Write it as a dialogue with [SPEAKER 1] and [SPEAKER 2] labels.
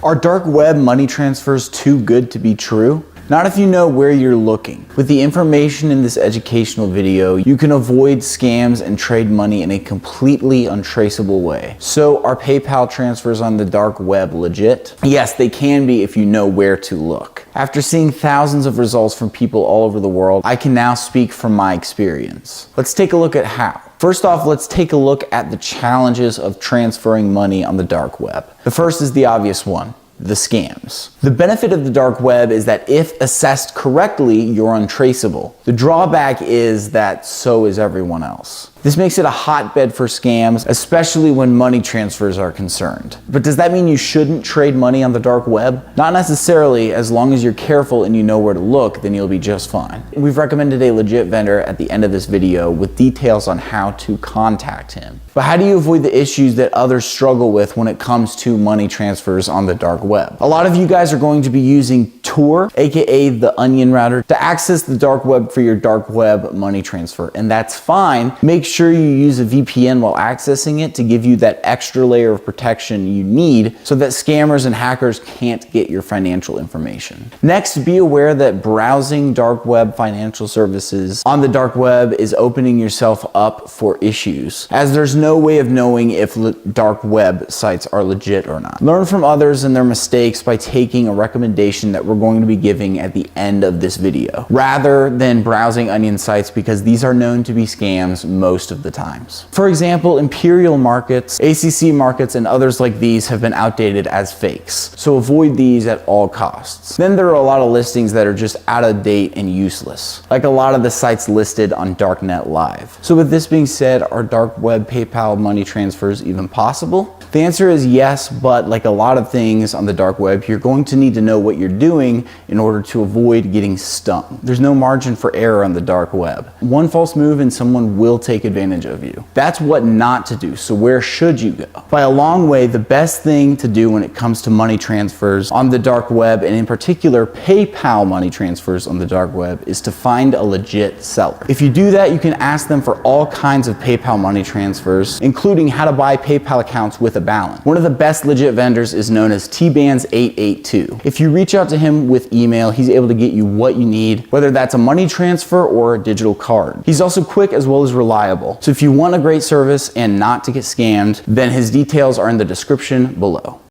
[SPEAKER 1] Are dark web money transfers too good to be true? Not if you know where you're looking. With the information in this educational video, you can avoid scams and trade money in a completely untraceable way. So are PayPal transfers on the dark web legit? Yes, they can be if you know where to look. After seeing thousands of results from people all over the world, I can now speak from my experience. Let's take a look at how. First off, let's take a look at the challenges of transferring money on the dark web. The first is the obvious one. The scams. The benefit of the dark web is that if assessed correctly, you're untraceable. The drawback is that so is everyone else. This makes it a hotbed for scams, especially when money transfers are concerned. But does that mean you shouldn't trade money on the dark web? Not necessarily. As long as you're careful and you know where to look, then you'll be just fine. We've recommended a legit vendor at the end of this video with details on how to contact him. But how do you avoid the issues that others struggle with when it comes to money transfers on the dark web? A lot of you guys are going to be using Tor, aka the Onion router, to access the dark web for your dark web money transfer, and that's fine. Make sure you use a VPN while accessing it to give you that extra layer of protection you need so that scammers and hackers can't get your financial information. Next, be aware that browsing dark web financial services on the dark web is opening yourself up for issues, as there's no way of knowing if dark web sites are legit or not. Learn from others and their mistakes by taking a recommendation that we're going to be giving at the end of this video, rather than browsing onion sites, because these are known to be scams most of the times. For example, Imperial markets, ACC markets, and others like these have been outdated as fakes, so avoid these at all costs. Then there are a lot of listings that are just out of date and useless, like a lot of the sites listed on Darknet Live. So with this being said, are dark web PayPal money transfers even possible? The answer is yes, but like a lot of things on the dark web, you're going to need to know what you're doing in order to avoid getting stung. There's no margin for error on the dark web. One false move and someone will take advantage of you. That's what not to do, so where should you go? By a long way, the best thing to do when it comes to money transfers on the dark web, and in particular PayPal money transfers on the dark web, is to find a legit seller. If you do that, you can ask them for all kinds of PayPal money transfers, including how to buy PayPal accounts with a balance. One of the best legit vendors is known as tbands882. If you reach out to him with email, he's able to get you what you need, whether that's a money transfer or a digital card. He's also quick as well as reliable. So if you want a great service and not to get scammed, then his details are in the description below.